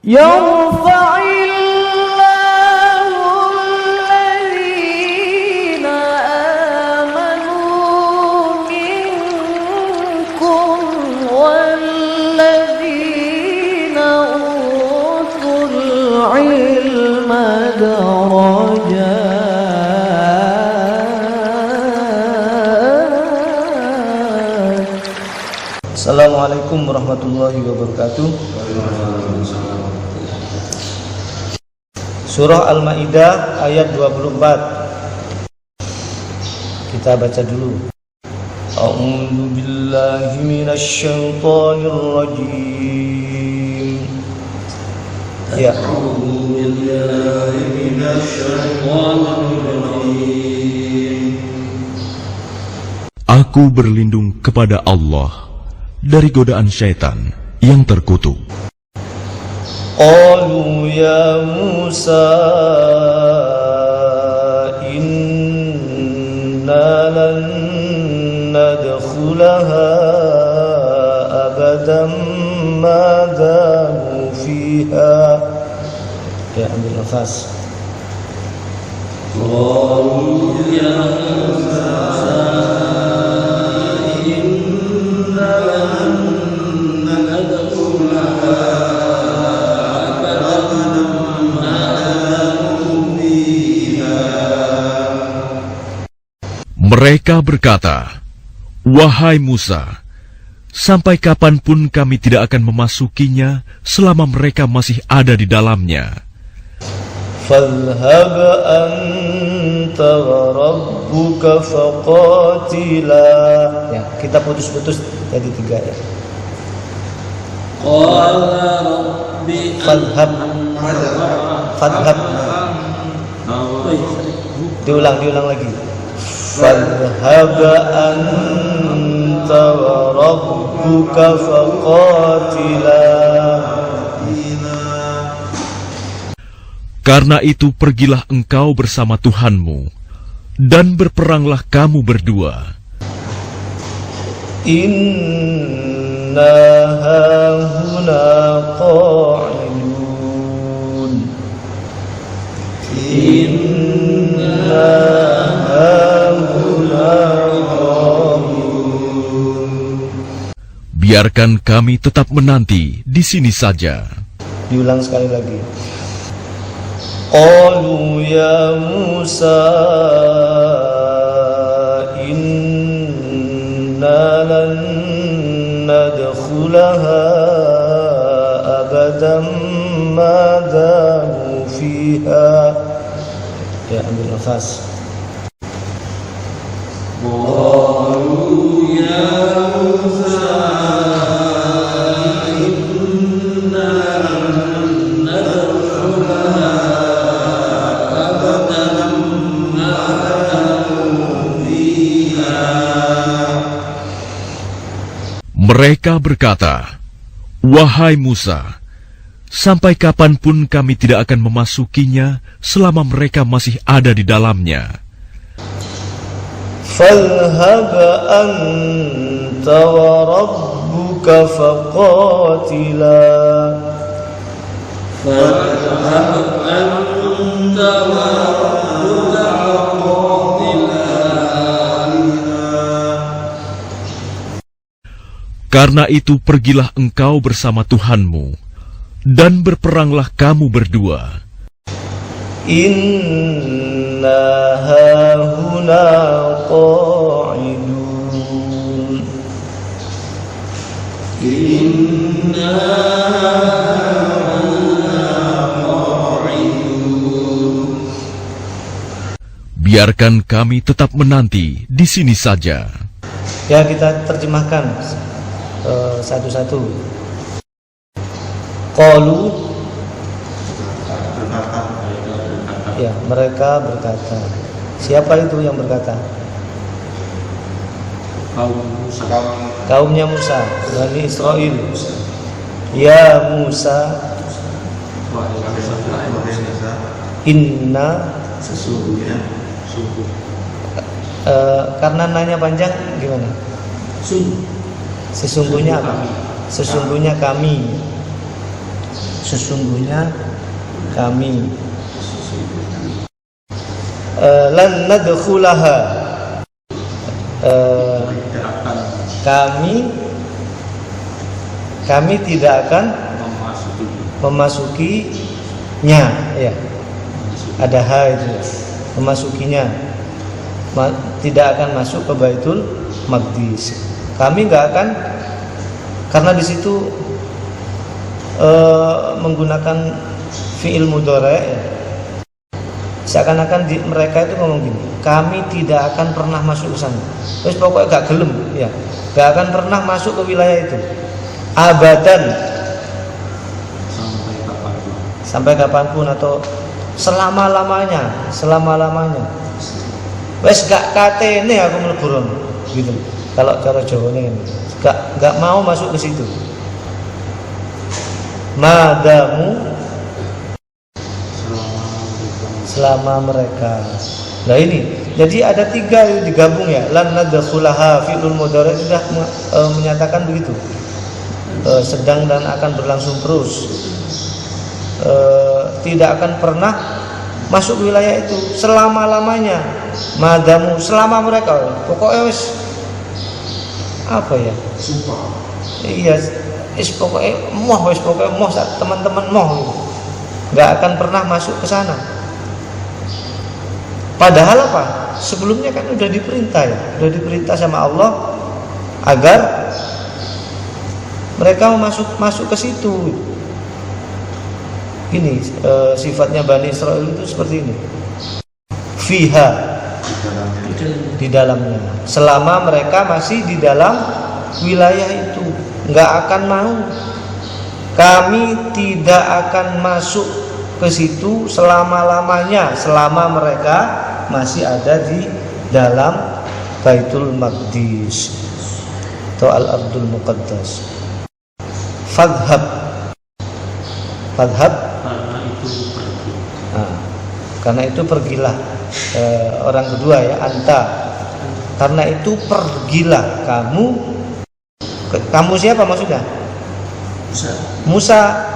يرفع الله الذين آمنوا منكم والذين أوتوا العلم درجات. Assalamualaikum warahmatullahi wabarakatuh. Surah Al-Maidah ayat 24. Kita baca dulu. A'udzu billahi minasyaitonir rajim. Ya. A'udzu billahi minasyaitonir rajim. Aku berlindung kepada Allah dari godaan syaitan yang terkutuk. Qalu ya Musa inna lan nadkhulaha abadan ma damu fiha. Ya, ambil nafas. Qalu ya Musa inna lan nadkhulaha. Mereka berkata, "Wahai Musa, sampai kapanpun kami tidak akan memasukinya selama mereka masih ada di dalamnya. Fadhhab anta wa rabbuka faqatila." Ya, kita putus-putus jadi 3 ya. Qala rabbi fadhhab. Diulang lagi. Fadhhab anta wa rabbuka faqatila. Karena itu pergilah engkau bersama Tuhanmu, dan berperanglah kamu berdua. Inna hahuna qa'idun. Inna hahuna qa'idun. Biarkan kami tetap menanti di sini saja. Diulang sekali lagi. Qalu ya Musa inna lan nadkhulaha abadan ma damu fiha. Ya, ambil nafas. Qalu ya Musa inna lan nadkhulaha abadan ma damu fiha. Mereka berkata, "Wahai Musa, sampai kapanpun kami tidak akan memasukinya selama mereka masih ada di dalamnya. Fadhhab anta wa rabbuka faqatila." Fadhhab anta wa rabbuka faqatila. Karena itu pergilah engkau bersama Tuhanmu, dan berperanglah kamu berdua. Inna hahuna qa'idun. Inna hahuna qa'idun. Biarkan kami tetap menanti di sini saja. Ya, kita terjemahkan satu-satu. Qalu, ya, mereka berkata. Siapa itu yang berkata? Kaumnya Musa, Bani Israel. Ya Musa, inna, sesungguhnya, karena nanya panjang gimana? Sesungguhnya apa? Sesungguhnya kami. sesungguhnya kami lan nadkhulaha kami tidak akan memasukinya, ya. Ada ha itu, memasukinya. Tidak akan masuk ke Baitul Maqdis. Kami nggak akan, karena di situ menggunakan fi'il mudhari', ya. Seakan-akan mereka itu ngomong gini, kami tidak akan pernah masuk ke sana. Terus pokoknya gak gelem, ya, gak akan pernah masuk ke wilayah itu. Abadan, sampai kapanpun atau selama-lamanya. Wes gak katene aku mlebu rono, gitu. Kalau cara Jawanya ini, gak mau masuk ke situ. Madamu, selama mereka. Nah ini, jadi ada 3 digabung, ya. Lan nadkhulaha fi'lul mudhari' sudah menyatakan begitu. Sedang dan akan berlangsung terus. Tidak akan pernah masuk wilayah itu selama-lamanya. Madamu, selama mereka. Pokoknya wis apa ya? Sumpah. Iya, pokoknya moh teman-teman moh. Enggak akan pernah masuk ke sana. Padahal apa? Sebelumnya kan udah diperintah, ya. Udah diperintah sama Allah agar mereka masuk ke situ. Ini sifatnya Bani Israel itu seperti ini. Fiha, di dalamnya. Selama mereka masih di dalam wilayah itu, nggak akan mau. Kami tidak akan masuk ke situ selama-lamanya, selama mereka masih ada di dalam Baitul Maqdis atau Al-Ardul Muqaddas. Fadhab, karena itu pergilah. Orang kedua, ya, anta, karena itu pergilah kamu. Kamu siapa maksudnya? Musa.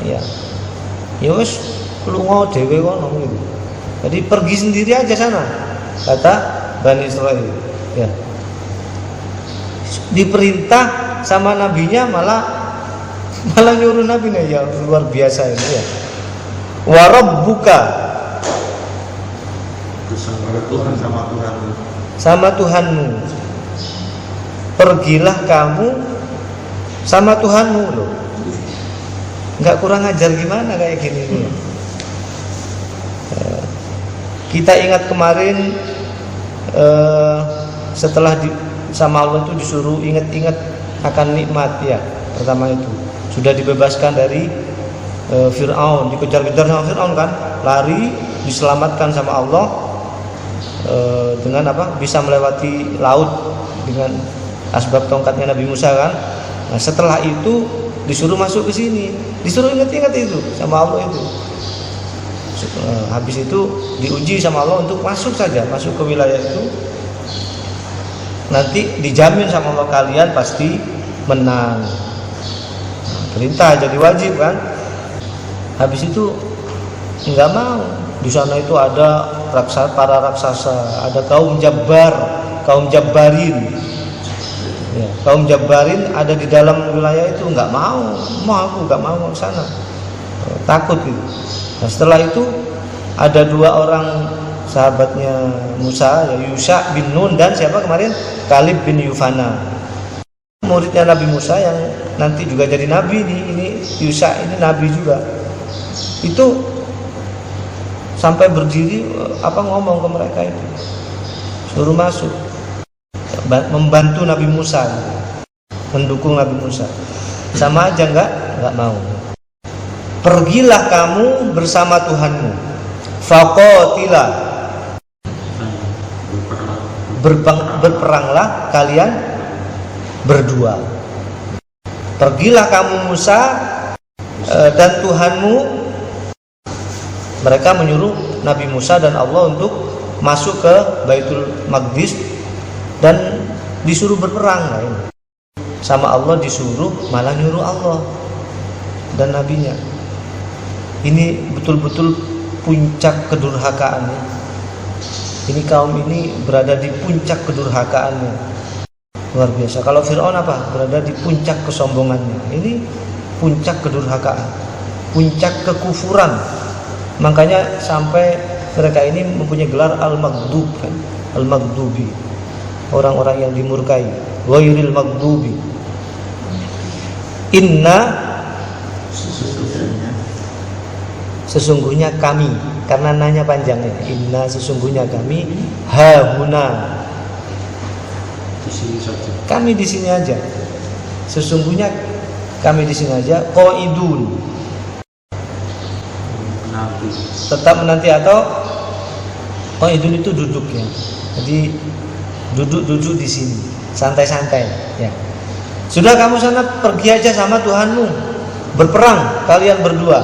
Ya. Ya wis lunga dhewe kono gitu. Jadi pergi sendiri aja sana, kata Bani Israil. Ya. Diperintah sama nabinya malah nyuruh nabinya, ya luar biasa ini, ya. Wa rabbuka, sama Tuhanmu. Pergilah kamu sama Tuhanmu, loh. Nggak kurang ajar gimana kayak gini nih. Kita ingat kemarin setelah sama Allah itu disuruh ingat-ingat akan nikmat, ya. Pertama itu sudah dibebaskan dari Fir'aun, dikejar-kejar sama Fir'aun kan, lari, diselamatkan sama Allah dengan apa? Bisa melewati laut dengan asbab tongkatnya Nabi Musa kan. Nah, setelah itu disuruh masuk ke sini, disuruh ingat-ingat itu sama Allah itu. Habis itu diuji sama Allah untuk masuk saja, masuk ke wilayah itu. Nanti dijamin sama Allah kalian pasti menang. Perintah jadi wajib kan. Habis itu nggak mau. Di sana itu ada para raksasa, ada kaum Jabbarin. Ya, kaum Jabbarin ada di dalam wilayah itu, nggak mau. Aku nggak mau ke sana. Takut gitu. Nah, setelah itu ada 2 orang sahabatnya Musa, ya, Yusha bin Nun dan siapa kemarin? Kalib bin Yufana. Muridnya Nabi Musa yang nanti juga jadi nabi nih. Ini Yusha ini nabi juga. Itu sampai berdiri ngomong ke mereka itu, suruh masuk, membantu Nabi Musa, mendukung Nabi Musa. Sama aja nggak mau. Pergilah kamu bersama Tuhanmu. Faqatila, berperanglah kalian berdua. Pergilah kamu Musa dan Tuhanmu. Mereka menyuruh Nabi Musa dan Allah untuk masuk ke Baitul Maqdis dan disuruh berperang. Sama Allah disuruh, malah nyuruh Allah. dan nabinya. Ini betul-betul puncak kedurhakaannya. Ini kaum ini berada di puncak kedurhakaannya. Luar biasa. Kalau Fir'aun apa? Berada di puncak kesombongannya. Ini puncak kedurhakaan, puncak kekufuran. Makanya sampai mereka ini mempunyai gelar Al-Maghdub kan? Al-Maghdubi, orang-orang yang dimurkai. Ghairil Maghdubi. Inna, sesungguhnya kami, karena nanya panjang ya. Inna, sesungguhnya kami, hahuna, kami di sini aja. Sesungguhnya kami di sini aja. Qaidun, tetap menanti, atau qaidun itu duduk ya. Jadi duduk di sini, santai-santai ya. Sudah, kamu sana pergi aja sama Tuhanmu, berperang kalian berdua.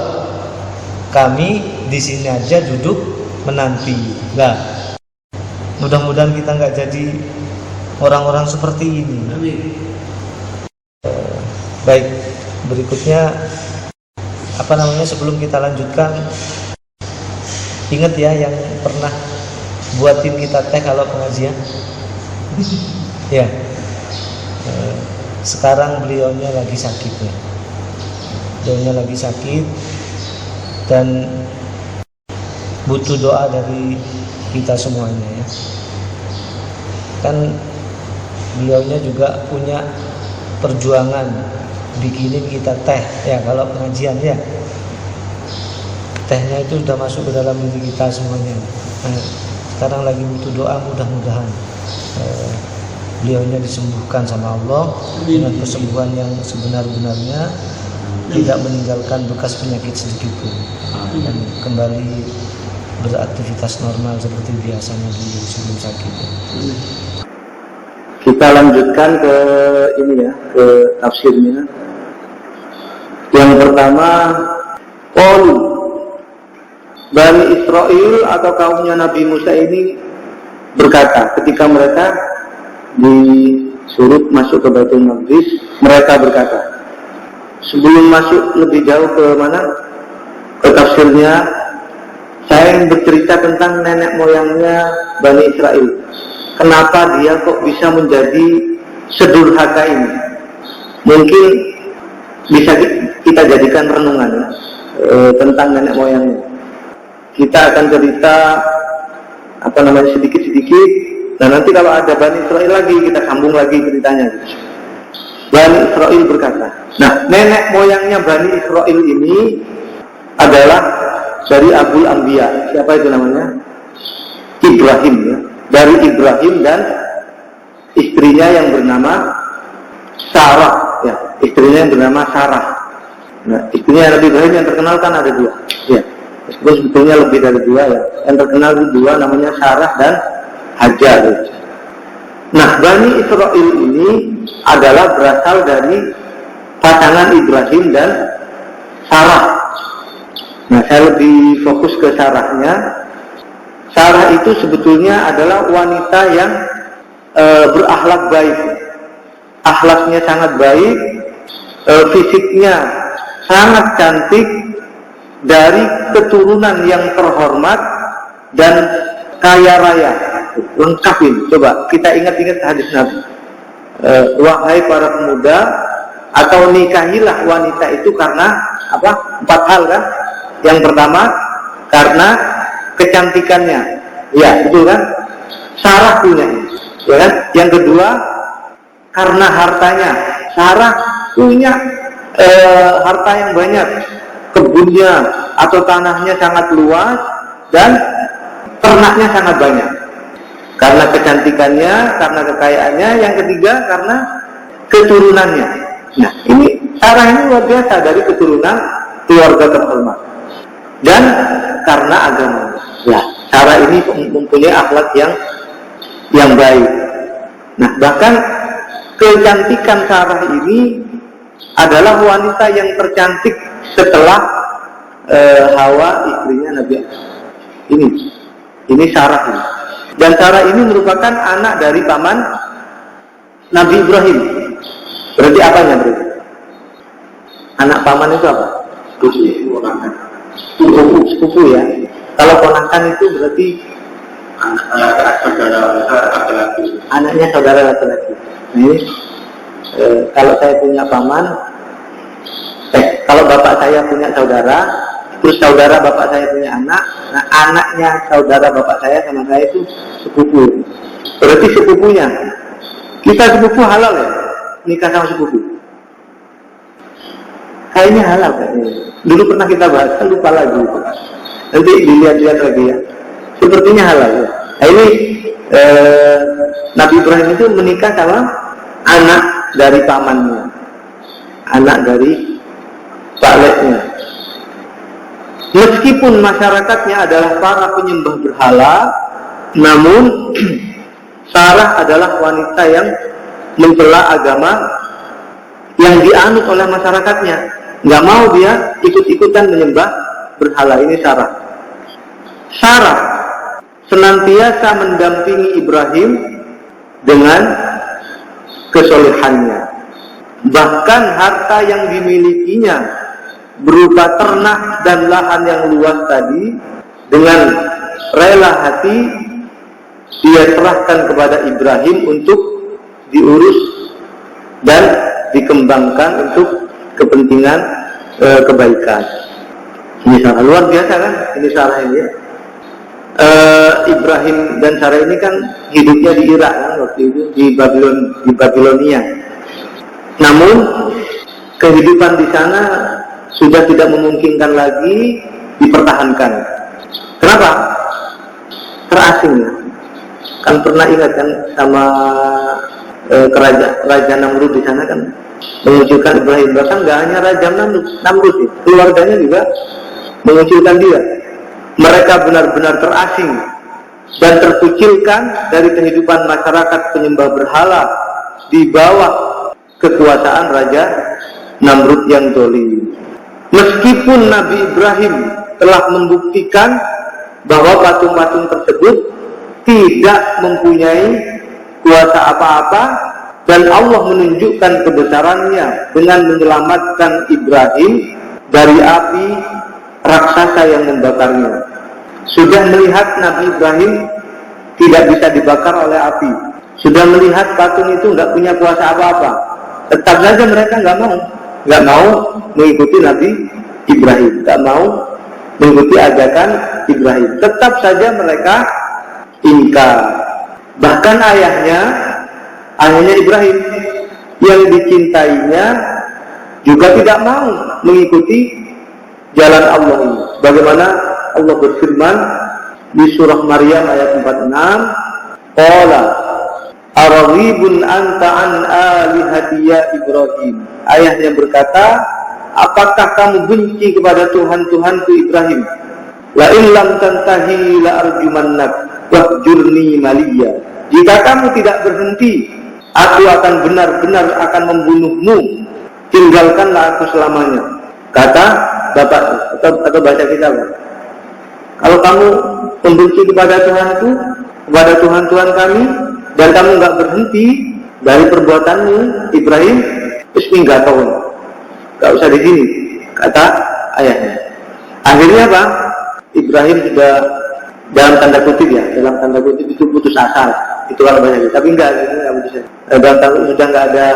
Kami di sini aja duduk menanti. Nah, mudah-mudahan kita nggak jadi orang-orang seperti ini. Baik, berikutnya sebelum kita lanjutkan, ingat ya yang pernah buatin kita teh kalau pengajian. Ya. Sekarang beliaunya lagi sakit ya. Beliaunya lagi sakit dan butuh doa dari kita semuanya ya. Kan beliaunya juga punya perjuangan bikinin kita teh ya kalau pengajian ya. Tehnya itu sudah masuk ke dalam diri kita semuanya. Nah, sekarang lagi butuh doa, mudah-mudahan beliaunya disembuhkan sama Allah dengan kesembuhan yang sebenar-benarnya, tidak meninggalkan bekas penyakit sedikit pun, dan kembali beraktivitas normal seperti biasanya dulu sebelum sakit. Kita lanjutkan ke ini ya, ke tafsirnya. Yang pertama, Bani Israel atau kaumnya Nabi Musa ini berkata ketika mereka disuruh masuk ke Baitul Maqdis, mereka berkata, sebelum masuk lebih jauh ke mana, ke tafsirnya, saya ingin bercerita tentang nenek moyangnya Bani Israel. Kenapa dia kok bisa menjadi sedurhaka ini? Mungkin bisa kita jadikan renungan ya, tentang nenek moyangnya. Kita akan cerita sedikit-sedikit. Nah, nanti kalau ada Bani Israel lagi, kita sambung lagi ceritanya. Bani Israel berkata, nah, nenek moyangnya Bani Israel ini adalah dari Abul Anbiya. Siapa itu namanya? Ibrahim ya. Dari Ibrahim dan istrinya yang bernama Sarah ya. Istrinya yang bernama Sarah. Nah, istrinya Nabi Ibrahim yang terkenal kan ada dua ya. Sebetulnya lebih dari dua ya. Yang terkenal itu dua, namanya Sarah dan Hajar. Nah, Bani Israel ini adalah berasal dari pasangan Ibrahim dan Sarah. Nah, saya lebih fokus ke Sarahnya. Sarah itu sebetulnya adalah wanita yang berakhlak baik. Akhlaknya sangat baik, fisiknya sangat cantik, dari keturunan yang terhormat dan kaya raya. Lengkap ini. Coba kita ingat-ingat hadis Nabi. Wahai para pemuda, atau nikahilah wanita itu karena apa? 4 hal kan? Yang pertama, karena kecantikannya. Ya, betul kan? Sarah punya. Ya kan? Yang kedua, karena hartanya. Sarah punya harta yang banyak. Kebunnya atau tanahnya sangat luas dan ternaknya sangat banyak. Karena kecantikannya, karena kekayaannya. Yang ketiga, karena keturunannya. Nah, ini Sarah ini luar biasa, dari keturunan keluarga terhormat. Dan karena agama. Ya, Sarah ini mempunyai akhlak yang baik. Nah, bahkan kecantikan Sarah ini adalah wanita yang tercantik setelah Hawa, istrinya Nabi Adam. Ini Sarah ini. Dan Sarah ini merupakan anak dari paman Nabi Ibrahim. Berarti apanya berarti? Anak paman itu apa? Sepupu ya. Kalau ponakan itu berarti anaknya saudara laki-laki. Ini kalau saya punya paman, kalau bapak saya punya saudara, terus saudara bapak saya punya anak, nah anaknya saudara bapak saya sama saya itu sepupu. Berarti sepupunya. Kita sepupu halal ya? Nikah sama sepupu. Kayaknya halal kayaknya. Dulu pernah kita bahas, kan lupa lagi. Nanti dilihat-lihat lagi ya. Sepertinya halal ya. Nah ini Nabi Ibrahim itu menikah sama anak dari pamannya, anak dari pakletnya. Meskipun masyarakatnya adalah para penyembah berhala, namun Sarah adalah wanita yang mencela agama yang dianut oleh masyarakatnya. Nggak mau dia ikut-ikutan menyembah berhala. Ini Sarah. Sarah senantiasa mendampingi Ibrahim dengan kesolehannya. Bahkan harta yang dimilikinya berupa ternak dan lahan yang luas tadi, dengan rela hati dia serahkan kepada Ibrahim untuk diurus dan dikembangkan untuk kepentingan kebaikan. Ini Sarah luar biasa kan? Ini Sarah ini ya. Ibrahim dan Sarah ini kan hidupnya di Irak kan, waktu itu di Babilonia. Namun kehidupan di sana sudah tidak memungkinkan lagi dipertahankan. Kenapa? Terasing ya. Kan pernah ingat kan sama Raja Namrud di sana kan mengucilkan Ibrahim. Bahkan nggak hanya Raja Namrud, keluarganya juga mengucilkan dia. Mereka benar-benar terasing dan terkucilkan dari kehidupan masyarakat penyembah berhala di bawah kekuasaan Raja Namrud yang zalim. Meskipun Nabi Ibrahim telah membuktikan bahwa patung-patung tersebut tidak mempunyai kuasa apa-apa, dan Allah menunjukkan kebesarannya dengan menyelamatkan Ibrahim dari api raksasa yang membakarnya. Sudah melihat Nabi Ibrahim tidak bisa dibakar oleh api, sudah melihat patung itu nggak punya kuasa apa-apa, tetap saja mereka nggak mau mengikuti Nabi Ibrahim, nggak mau mengikuti ajakan Ibrahim. Tetap saja mereka ingkar. Bahkan ayahnya Ibrahim yang dicintainya juga tidak mau mengikuti jalan Allah ini. Bagaimana Allah berfirman di surah Maryam ayat 46, qala araghibun anta an alihati ya Ibrahim. Ayahnya berkata, apakah kamu benci kepada Tuhan-Tuhanku Ibrahim? La illam tantahi la arjumannak wahjurni maliya. Jika kamu tidak berhenti, aku akan benar-benar akan membunuhmu. Tinggalkanlah aku selamanya. Kata bapak atau baca kita, kalau kamu membenci kepada Tuhanku, kepada Tuhan-Tuhan kami, dan kamu nggak berhenti dari perbuatanmu, Ibrahim, terus minggat tahun, nggak usah di sini, kata ayahnya. Akhirnya apa? Ibrahim sudah dalam tanda kutip itu putus asa, itu kalau banyak, tapi enggak putus asa. Dalam tanda sudah nggak ada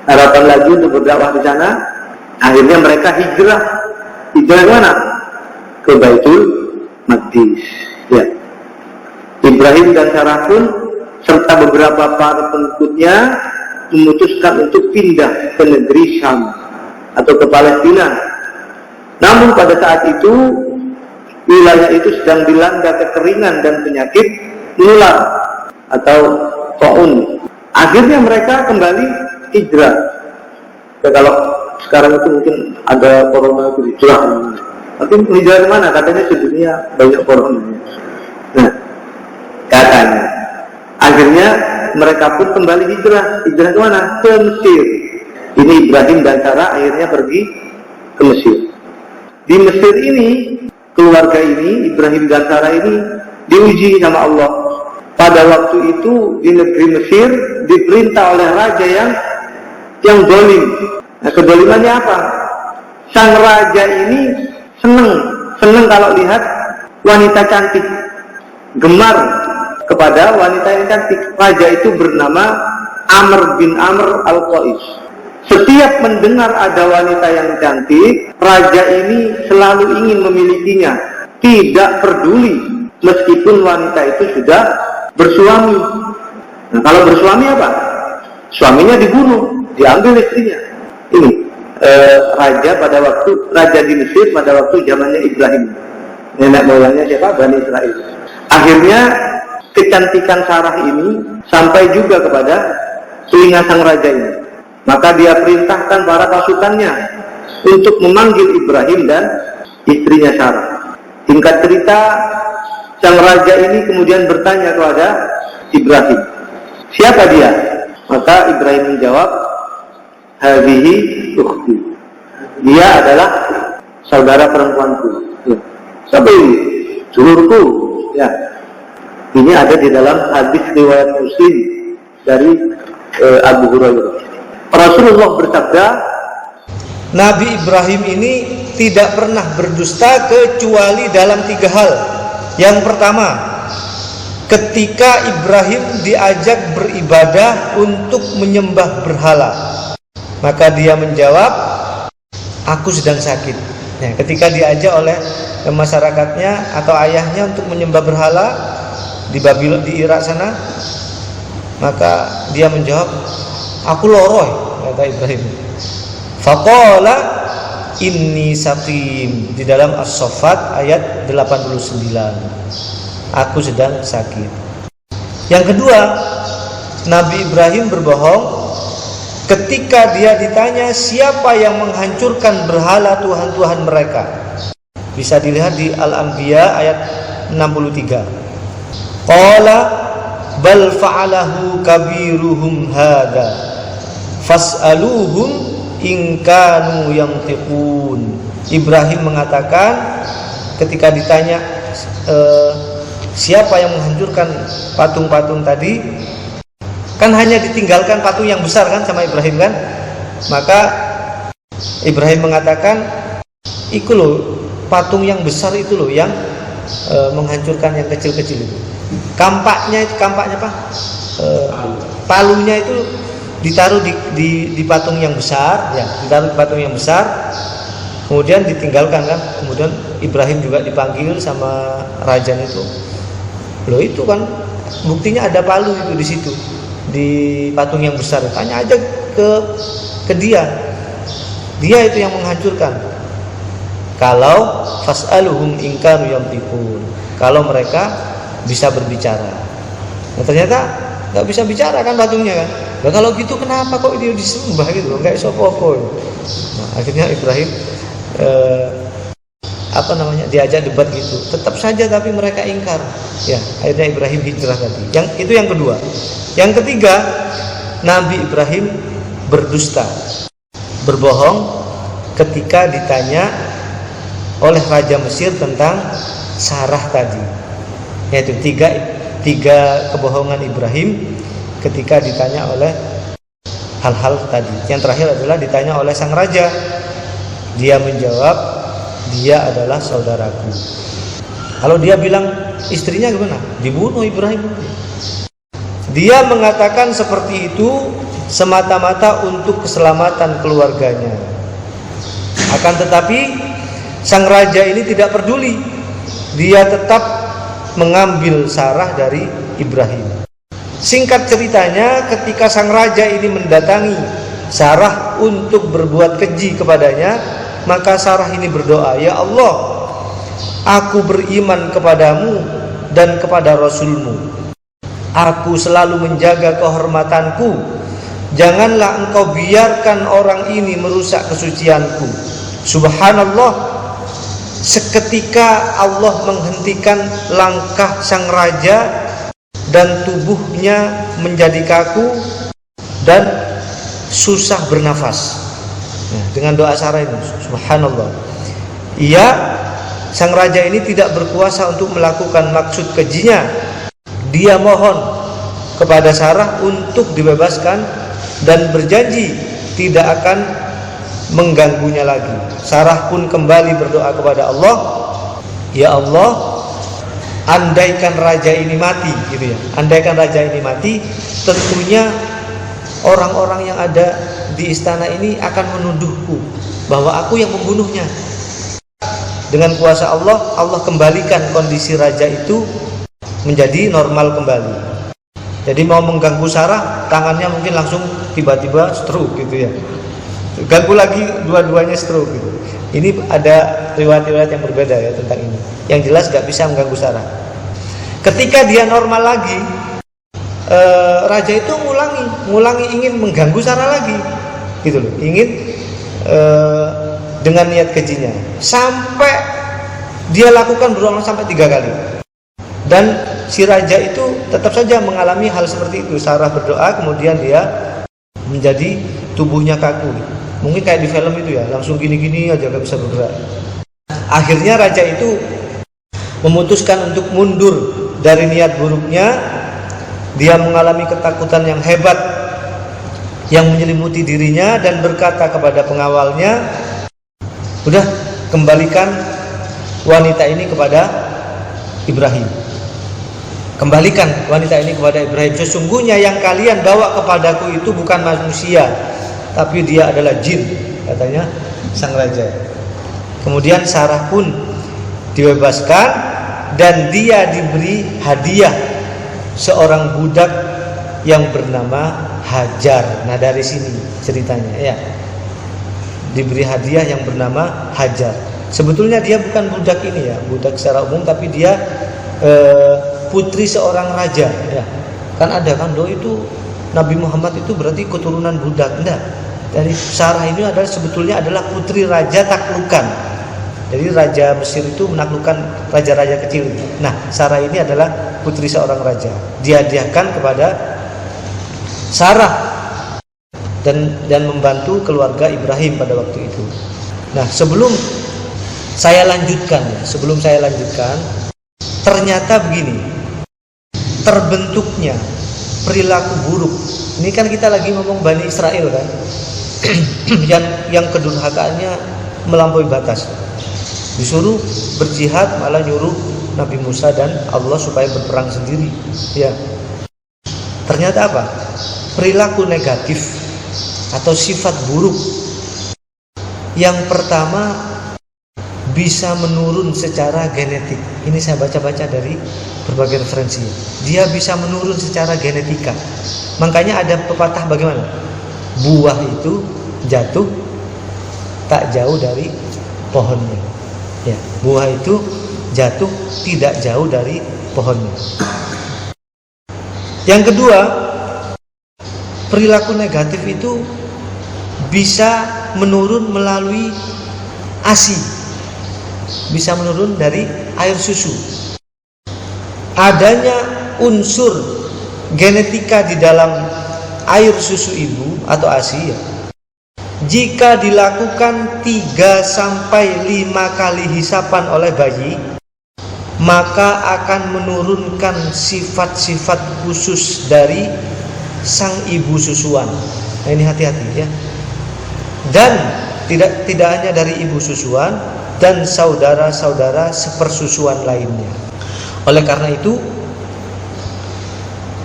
harapan lagi untuk berdakwah di sana. Akhirnya mereka hijrah kemana? Ke Baitul Maqdis. Ya. Ibrahim dan Sarah pun serta beberapa para pengikutnya memutuskan untuk pindah ke negeri Syam atau ke Palestina. Namun pada saat itu wilayah itu sedang dilanda kekeringan dan penyakit menular atau taun. Akhirnya mereka kembali hijrah. Ya, kalau sekarang itu mungkin ada corona itu hijrah. Tapi hijrah ke mana? Katanya sedunia banyak corona. Nah, katanya. Akhirnya mereka pun kembali hijrah. Hijrah ke mana? Ke Mesir. Ini Ibrahim dan Sarah akhirnya pergi ke Mesir. Di Mesir ini, keluarga ini, Ibrahim dan Sarah ini diuji sama Allah. Pada waktu itu di negeri Mesir diperintah oleh raja yang zalim. Nah, kedolimannya apa? sang raja ini seneng kalau lihat wanita cantik, gemar kepada wanita yang cantik. Raja itu bernama Amr bin Amr al-Qais. Setiap mendengar ada wanita yang cantik, raja ini selalu ingin memilikinya, tidak peduli meskipun wanita itu sudah bersuami. Nah, kalau bersuami apa? Suaminya dibunuh, diambil istrinya. Ini raja di Mesir pada waktu zamannya Ibrahim. Nenek moyangnya siapa? Bani Israel. Akhirnya kecantikan Sarah ini sampai juga kepada telinga sang raja ini. Maka dia perintahkan para pasukannya untuk memanggil Ibrahim dan istrinya Sarah. Singkat cerita, sang raja ini kemudian bertanya kepada Ibrahim, siapa dia? Maka Ibrahim menjawab, hadhihi ukhti. Dia adalah saudara perempuanku. Siapa ini? Dulurku. Ya. Ini ada di dalam hadis riwayat Muslim dari Abu Hurairah. Rasulullah bersabda, Nabi Ibrahim ini tidak pernah berdusta kecuali dalam 3 hal. Yang pertama, ketika Ibrahim diajak beribadah untuk menyembah berhala, maka dia menjawab, aku sedang sakit. Nah, ketika diajak oleh masyarakatnya atau ayahnya untuk menyembah berhala di Babylon, di Irak sana, maka dia menjawab, aku loroh, kata Ibrahim. Faqala inni saqim, di dalam As-Saffat ayat 89. Aku sedang sakit. Yang kedua, Nabi Ibrahim berbohong ketika dia ditanya siapa yang menghancurkan berhala tuhan-tuhan mereka. Bisa dilihat di Al-Anbiya ayat 63. Qala bal fa'alahu kabiruhum hada fas'aluhum in kanu yantiqun. Ibrahim mengatakan ketika ditanya siapa yang menghancurkan patung-patung tadi, kan hanya ditinggalkan patung yang besar kan sama Ibrahim kan, maka Ibrahim mengatakan iku loh patung yang besar itu loh yang menghancurkan yang kecil-kecil itu. Kampaknya apa? Palunya itu ditaruh di patung yang besar, ya, ditaruh di patung yang besar, kemudian ditinggalkan kan. Kemudian Ibrahim juga dipanggil sama raja itu. Loh itu kan buktinya ada palu itu di situ, di patung yang besar. Tanya aja ke dia itu yang menghancurkan. Kalau fas'aluhum in kanu yantiqun, kalau mereka bisa berbicara. Nah, ternyata nggak bisa bicara kan patungnya kan. Nah, kalau gitu kenapa kok dia disembah gitu, nggak iso apa-apa. Nah, akhirnya Ibrahim diajak debat gitu, tetap saja tapi mereka ingkar. Ya, akhirnya Ibrahim hijrah tadi. Itu yang kedua. Yang ketiga, Nabi Ibrahim berdusta, berbohong ketika ditanya oleh Raja Mesir tentang Sarah tadi. Yaitu tiga kebohongan Ibrahim ketika ditanya oleh hal-hal tadi. Yang terakhir adalah ditanya oleh sang raja. Dia menjawab, dia adalah saudaraku. Kalau dia bilang istrinya gimana? Dibunuh Ibrahim. Dia mengatakan seperti itu semata-mata untuk keselamatan keluarganya. Akan tetapi sang raja ini tidak peduli. Dia tetap mengambil Sarah dari Ibrahim. Singkat ceritanya, ketika sang raja ini mendatangi Sarah untuk berbuat keji kepadanya, maka Sarah ini berdoa, ya Allah, aku beriman kepadamu dan kepada Rasulmu. Aku selalu menjaga kehormatanku. Janganlah engkau biarkan orang ini merusak kesucianku. Subhanallah. Seketika Allah menghentikan langkah sang raja dan tubuhnya menjadi kaku dan susah bernafas. Nah, dengan doa Sarah ini, subhanallah. Sang raja ini tidak berkuasa untuk melakukan maksud kejinya. Dia mohon kepada Sarah untuk dibebaskan dan berjanji tidak akan mengganggunya lagi. Sarah pun kembali berdoa kepada Allah, ya Allah, andaikan raja ini mati, gitu ya. Andaikan raja ini mati, tentunya orang-orang yang ada di istana ini akan menuduhku bahwa aku yang membunuhnya. Dengan kuasa Allah, Allah kembalikan kondisi raja itu menjadi normal kembali. Jadi mau mengganggu Sarah, tangannya mungkin langsung tiba-tiba stroke gitu ya. Ganggu lagi, dua-duanya stroke gitu. Ini ada riwayat-riwayat yang berbeda ya tentang ini. Yang jelas gak bisa mengganggu Sarah. Ketika dia normal lagi, raja itu ngulangi ingin mengganggu Sarah lagi, gitu loh. Ingin dengan niat kejinya, sampai dia lakukan berulang sampai 3 kali. Dan si raja itu tetap saja mengalami hal seperti itu. Sarah berdoa, kemudian dia menjadi tubuhnya kaku. Mungkin kayak di film itu ya, langsung gini-gini aja gak bisa bergerak. Akhirnya raja itu memutuskan untuk mundur dari niat buruknya. Dia mengalami ketakutan yang hebat yang menyelimuti dirinya dan berkata kepada pengawalnya, udah, kembalikan wanita ini kepada Ibrahim. Kembalikan wanita ini kepada Ibrahim. Sesungguhnya yang kalian bawa kepadaku itu bukan manusia, tapi dia adalah jin, katanya sang raja. Kemudian Sarah pun dibebaskan dan dia diberi hadiah seorang budak yang bernama Hajar. Nah, dari sini ceritanya ya. Diberi hadiah yang bernama Hajar. Sebetulnya dia bukan budak ini ya, budak secara umum, tapi dia putri seorang raja ya. Kan ada kan, itu Nabi Muhammad itu berarti keturunan budak. Enggak. Dari Sarah ini adalah sebetulnya adalah putri raja taklukan. Jadi raja Mesir itu menaklukkan raja-raja kecil. Nah, Sarah ini adalah putri seorang raja. Dihadiahkan kepada Sarah dan membantu keluarga Ibrahim pada waktu itu. Nah, sebelum saya lanjutkan, ternyata begini, terbentuknya perilaku buruk. Ini kan kita lagi ngomong Bani Israel kan, yang kedurhakaannya melampaui batas. Disuruh berjihad, malah nyuruh Nabi Musa dan Allah supaya berperang sendiri. Ya, ternyata apa? Perilaku negatif atau sifat buruk yang pertama bisa menurun secara genetik. Ini saya baca-baca dari berbagai referensi. Dia bisa menurun secara genetika. Makanya ada pepatah bagaimana? Buah itu jatuh tak jauh dari pohonnya. Ya, buah itu jatuh tidak jauh dari pohonnya. Yang kedua, perilaku negatif itu bisa menurun melalui ASI, bisa menurun dari air susu. Adanya unsur genetika di dalam air susu ibu atau ASI ya, jika dilakukan 3-5 kali hisapan oleh bayi, maka akan menurunkan sifat-sifat khusus dari sang ibu susuan. Nah, ini hati-hati ya. Dan tidak hanya dari ibu susuan dan saudara-saudara sepersusuan lainnya. Oleh karena itu,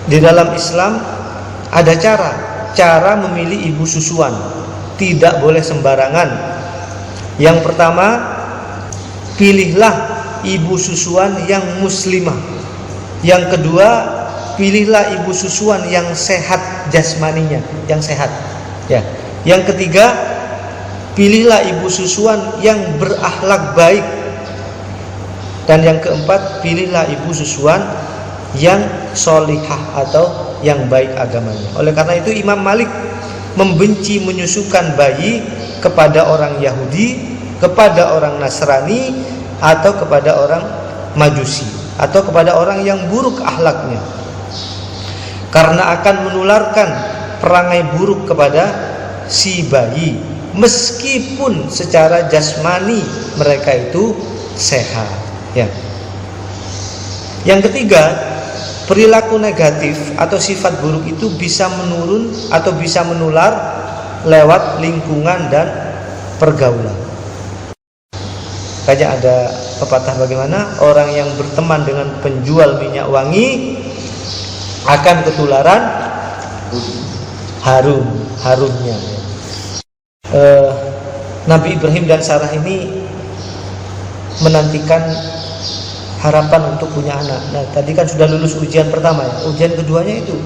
di dalam Islam ada cara memilih ibu susuan. Tidak boleh sembarangan. Yang pertama, pilihlah ibu susuan yang muslimah. Yang kedua, pilihlah ibu susuan yang sehat jasmaninya, yang sehat. Ya. Yang ketiga, pilihlah ibu susuan yang berakhlak baik. Dan yang keempat, pilihlah ibu susuan yang solihah atau yang baik agamanya. Oleh karena itu Imam Malik membenci menyusukan bayi kepada orang Yahudi, kepada orang Nasrani, atau kepada orang Majusi, atau kepada orang yang buruk akhlaknya, karena akan menularkan perangai buruk kepada si bayi, meskipun secara jasmani mereka itu sehat. Ya. Yang ketiga, perilaku negatif atau sifat buruk itu bisa menurun atau bisa menular lewat lingkungan dan pergaulan. Makanya ada pepatah bagaimana orang yang berteman dengan penjual minyak wangi akan ketularan harumnya. Nabi Ibrahim dan Sarah ini menantikan harapan untuk punya anak. Nah, tadi kan sudah lulus ujian pertama ya. Ujian keduanya itu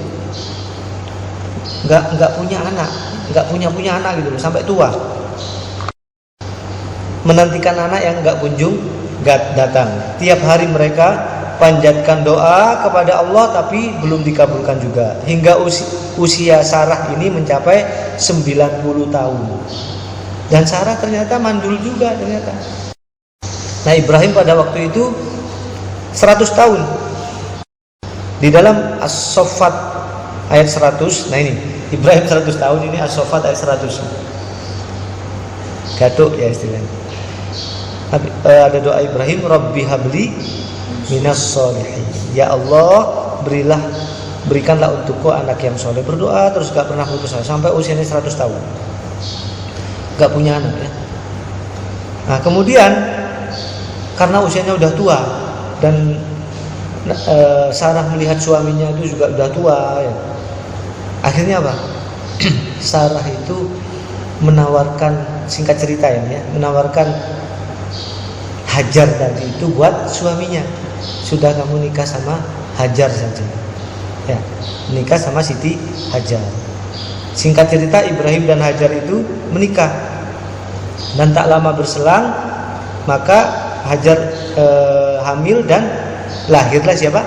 nggak punya anak, nggak punya anak gitu loh, sampai tua. Menantikan anak yang nggak kunjung datang. Tiap hari mereka panjatkan doa kepada Allah tapi belum dikabulkan juga. Hingga usia Sarah ini mencapai 90 tahun. Dan Sarah ternyata mandul juga ternyata. Nah, Ibrahim pada waktu itu 100 tahun. Di dalam As-Saffat ayat 100, nah ini Ibrahim 100 tahun, ini As-Saffat ayat 100. Gatuk ya istilahnya. Ada doa Ibrahim, Rabbi habli minas solihin. Ya Allah, berikanlah untukku anak yang soleh. Berdoa terus gak pernah putus asa sampai usianya 100 tahun. Gak punya anak ya. Nah, kemudian karena usianya udah tua dan Sarah melihat suaminya itu juga udah tua ya. Akhirnya apa? Sarah itu menawarkan, singkat cerita ya, menawarkan Hajar tadi itu buat suaminya. Sudah kamu nikah sama Hajar saja. Ya, menikah sama Siti Hajar. Singkat cerita Ibrahim dan Hajar itu menikah. Dan tak lama berselang maka Hajar hamil dan lahirlah siapa?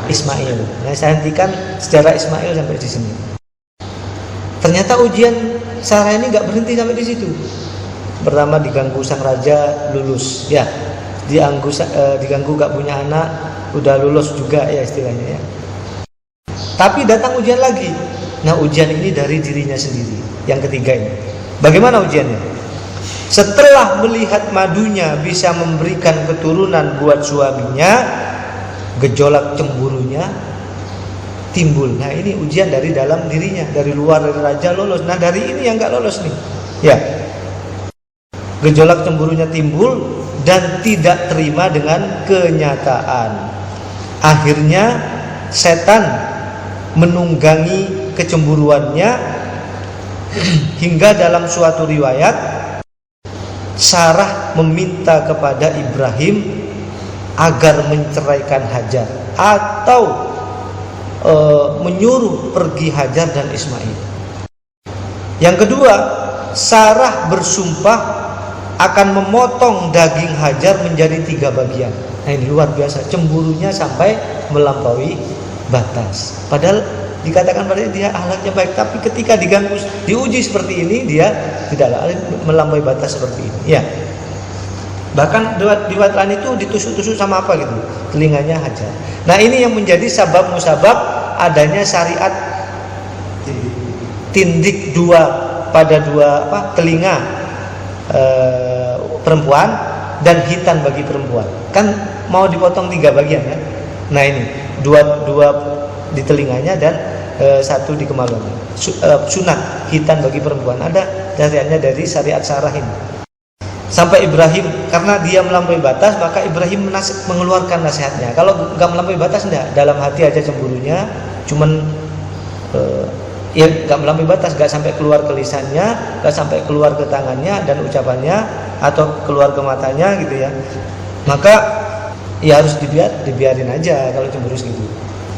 Ismail. Nah, saya hentikan sejarah Ismail sampai di sini. Ternyata ujian Sarah ini nggak berhenti sampai di situ. Pertama diganggu sang raja, lulus. Ya, diganggu nggak punya anak, udah lulus juga ya istilahnya ya. Tapi datang ujian lagi. Nah, ujian ini dari dirinya sendiri. Yang ketiga ini. Bagaimana ujiannya? Setelah melihat madunya bisa memberikan keturunan buat suaminya, gejolak cemburunya timbul. Nah, ini ujian dari dalam dirinya, dari luar, dari raja lolos. Nah, dari ini yang nggak lolos nih. Ya, gejolak cemburunya timbul dan tidak terima dengan kenyataan. Akhirnya setan menunggangi kecemburuannya hingga dalam suatu riwayat Sarah meminta kepada Ibrahim agar menceraikan Hajar atau menyuruh pergi Hajar dan Ismail. Yang kedua, Sarah bersumpah akan memotong daging Hajar menjadi 3 bagian. Nah, ini luar biasa, cemburunya sampai melampaui batas. Padahal dikatakan pada dia akhlaknya baik, tapi ketika diganggu, diuji seperti ini, dia tidaklah melampaui batas seperti ini. Ya. Bahkan riwayat lain itu ditusuk-tusuk sama apa gitu, telinganya Hajar. Nah, ini yang menjadi sabab musabab adanya syariat tindik pada dua telinga perempuan dan hitan bagi perempuan. Kan mau dipotong 3 bagian kan? Nah, ini dua di telinganya dan 1 di kemaluannya. Sunat hitan bagi perempuan. Ada syariatnya dari syariat Sarah ini. Sampai Ibrahim, karena dia melampaui batas, maka Ibrahim mengeluarkan nasihatnya. Kalau nggak melampaui batas, enggak, dalam hati aja cemburunya, cuman ya nggak melampaui batas, nggak sampai keluar ke lisannya, nggak sampai keluar ke tangannya dan ucapannya, atau keluar ke matanya gitu ya. Maka ya harus dibiarin aja kalau cemburu gitu,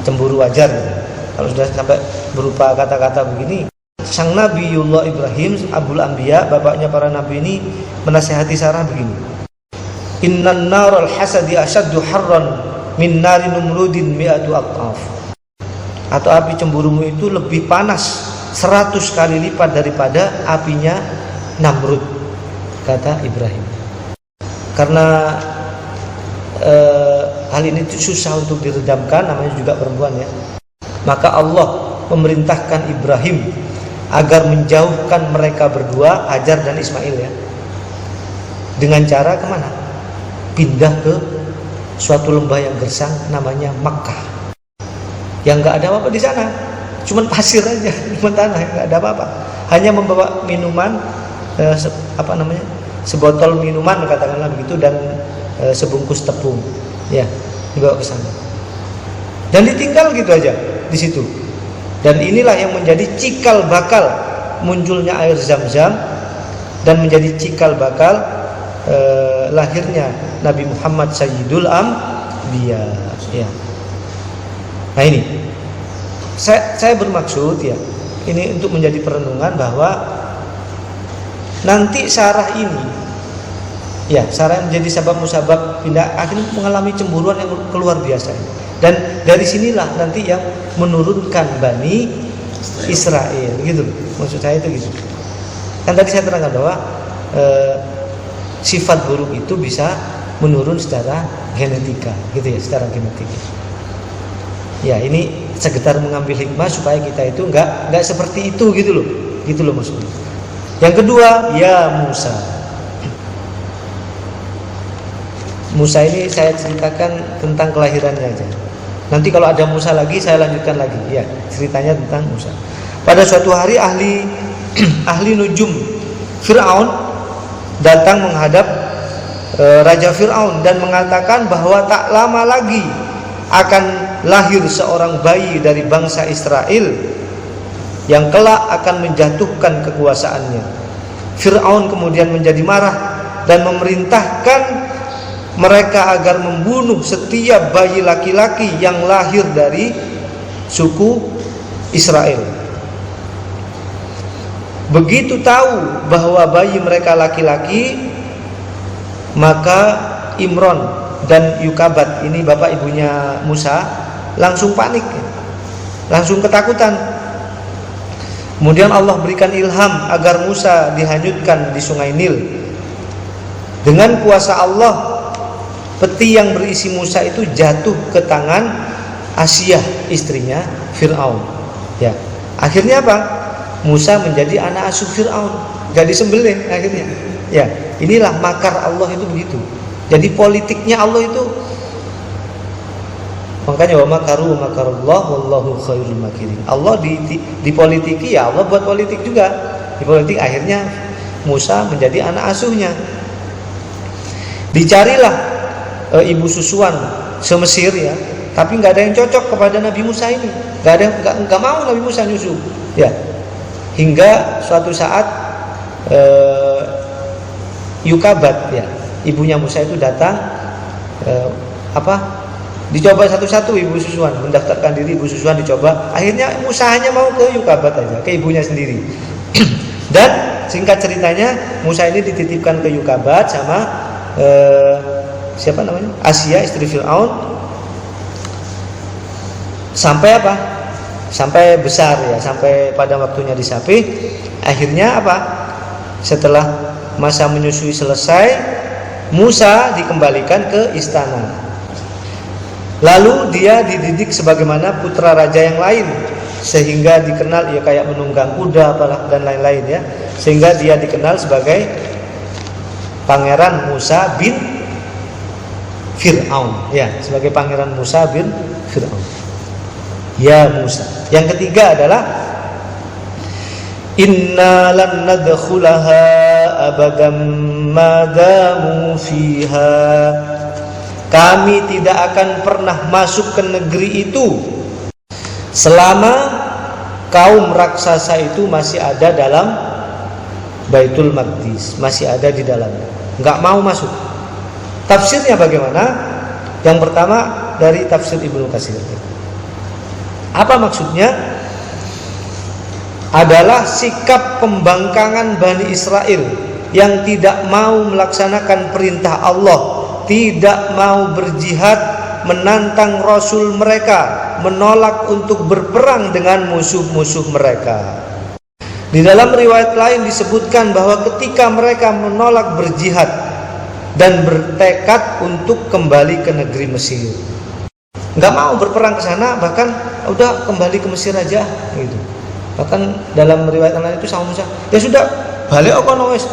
cemburu wajar gitu. Kalau sudah sampai berupa kata-kata begini. Sang Nabiullah Ibrahim, Abul Anbiya, bapaknya para nabi ini menasihati Sarah begini. Innan naral hasadi asyaddu harran min nari numrudin mi'atu aqaf. Atau api cemburumu itu lebih panas 100 kali lipat daripada apinya Namrud, kata Ibrahim. Karena hal ini susah untuk diredamkan, namanya juga perempuan ya. Maka Allah memerintahkan Ibrahim agar menjauhkan mereka berdua, Hajar dan Ismail ya. Dengan cara kemana? Pindah ke suatu lembah yang gersang namanya Makkah. Yang nggak ada apa-apa di sana, cuman pasir aja, cuman tanah, nggak ada apa-apa. Hanya membawa minuman sebotol minuman katakanlah begitu, dan sebungkus tepung, ya, dibawa ke sana dan ditinggal gitu aja di situ. Dan inilah yang menjadi cikal bakal munculnya air Zam-Zam dan menjadi cikal bakal lahirnya Nabi Muhammad Sayyidul Anbiya, ya. Nah ini saya bermaksud, ya, ini untuk menjadi perenungan bahwa nanti Sarah ini, ya, Sarah yang menjadi sabab musabab pindah akhirnya mengalami cemburuan yang luar biasa. Dan dari sinilah nanti yang menurunkan Bani Israel, gitu. Maksud saya itu gitu. Kan tadi saya terangkan bahwa sifat buruk itu bisa menurun secara genetika, gitu ya, secara genetika. Ya, ini sekedar mengambil hikmah supaya kita itu enggak seperti itu, gitu loh maksudnya. Yang kedua, ya Musa. Musa ini saya ceritakan tentang kelahirannya aja. Nanti kalau ada Musa lagi saya lanjutkan lagi, ya, ceritanya tentang Musa. Pada suatu hari ahli nujum Fir'aun datang menghadap Raja Fir'aun dan mengatakan bahwa tak lama lagi akan lahir seorang bayi dari bangsa Israel yang kelak akan menjatuhkan kekuasaannya. Fir'aun kemudian menjadi marah dan memerintahkan mereka agar membunuh setiap bayi laki-laki yang lahir dari suku Israel. Begitu tahu bahwa bayi mereka laki-laki, maka Imron dan Yukabat, ini bapak ibunya Musa, langsung panik, langsung ketakutan. Kemudian Allah berikan ilham agar Musa dihanyutkan di sungai Nil. Dengan kuasa Allah, peti yang berisi Musa itu jatuh ke tangan Asyah, istrinya Fir'aun. Ya, akhirnya apa? Musa menjadi anak asuh Fir'aun, gak disembelih akhirnya. Ya, inilah makar Allah itu begitu. Jadi politiknya Allah itu, makanya wa makaru wa makarullah wallahu khairul makirin. Allah di politiki, ya Allah buat politik juga. Di politik akhirnya Musa menjadi anak asuhnya. Dicarilah ibu susuan se-Mesir, ya, tapi nggak ada yang cocok kepada Nabi Musa ini, nggak mau Nabi Musa nyusu, ya, hingga suatu saat Yukabat, ya, ibunya Musa itu datang, dicoba satu-satu ibu susuan, mendaftarkan diri ibu susuan dicoba, akhirnya Musa hanya mau ke Yukabat aja, ke ibunya sendiri. Dan singkat ceritanya Musa ini dititipkan ke Yukabat sama siapa namanya? Asia, istri Fir'aun. Sampai apa? Sampai besar, ya, sampai pada waktunya disapih. Akhirnya apa? Setelah masa menyusui selesai, Musa dikembalikan ke istana. Lalu dia dididik sebagaimana putra raja yang lain, sehingga dikenal, ya, kayak menunggang kuda apalah dan lain-lain, ya. Sehingga dia dikenal sebagai Pangeran Musa bin Fir'aun, ya, sebagai Pangeran Musa bin Fir'aun. Ya Musa. Yang ketiga adalah inna lan nadkhulaha abadan madamu fiha. Kami tidak akan pernah masuk ke negeri itu selama kaum raksasa itu masih ada dalam Baitul Maqdis, masih ada di dalamnya. Enggak mau masuk. Tafsirnya bagaimana? Yang pertama dari tafsir Ibnu Katsir. Apa maksudnya? Adalah sikap pembangkangan Bani Israel yang tidak mau melaksanakan perintah Allah, tidak mau berjihad, menantang Rasul mereka, menolak untuk berperang dengan musuh-musuh mereka. Di dalam riwayat lain disebutkan bahwa ketika mereka menolak berjihad dan bertekad untuk kembali ke negeri Mesir, nggak mau berperang ke sana, bahkan udah kembali ke Mesir aja, gitu. Bahkan dalam riwayat lain itu sama Musa, ya sudah balik wes,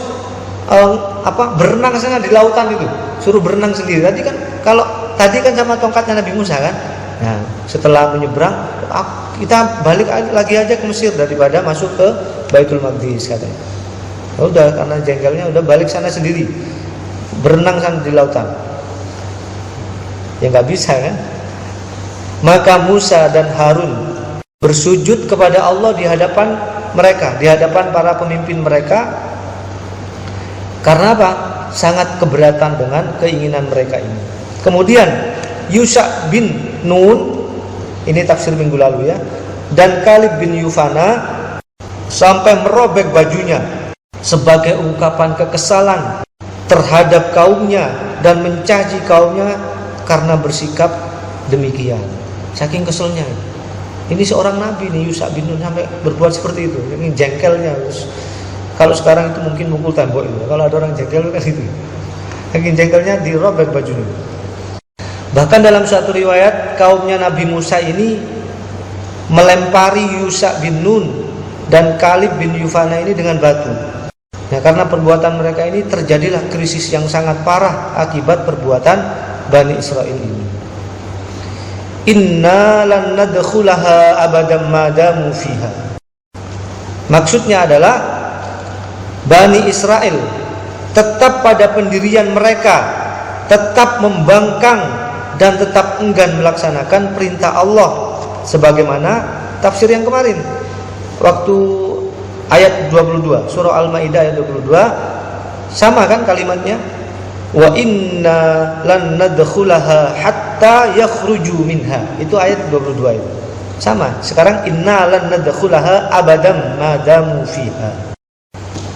berenang ke sana di lautan itu, suruh berenang sendiri. Tadi kan sama tongkatnya Nabi Musa kan. Nah, setelah menyeberang, kita balik lagi aja ke Mesir daripada masuk ke Baitul Maqdis, katanya. Udah, karena jengkelnya udah balik sana sendiri, berenang sana di lautan. Ya nggak bisa kan? Maka Musa dan Harun bersujud kepada Allah di hadapan mereka, di hadapan para pemimpin mereka. Karena apa? Sangat keberatan dengan keinginan mereka ini. Kemudian Yusha bin Nun, ini tafsir minggu lalu ya, dan Kalib bin Yufana sampai merobek bajunya sebagai ungkapan kekesalan terhadap kaumnya dan mencaci kaumnya karena bersikap demikian. Saking keselnya. Ini seorang nabi nih, Yusha bin Nun, sampai berbuat seperti itu. Ini jengkelnya. Kalau sekarang itu mungkin mukul tembok itu. Kalau ada orang jengkel kan itu. Saking jengkelnya dirobek bajunya. Bahkan dalam suatu riwayat, kaumnya Nabi Musa ini melempari Yusha bin Nun dan Kalib bin Yufana ini dengan batu. Nah, karena perbuatan mereka ini terjadilah krisis yang sangat parah akibat perbuatan Bani Israel ini. Inna lan nadkhulaha abadan madamu fiha. Maksudnya adalah Bani Israel tetap pada pendirian mereka, tetap membangkang dan tetap enggan melaksanakan perintah Allah, sebagaimana tafsir yang kemarin waktu ayat 22 surah Al-Maidah ayat 22, sama kan kalimatnya, wa inna lan nadkhulaha hatta yakhruju minha, itu ayat 22 itu sama. Sekarang inna lan nadkhulaha abadan madamu fiha,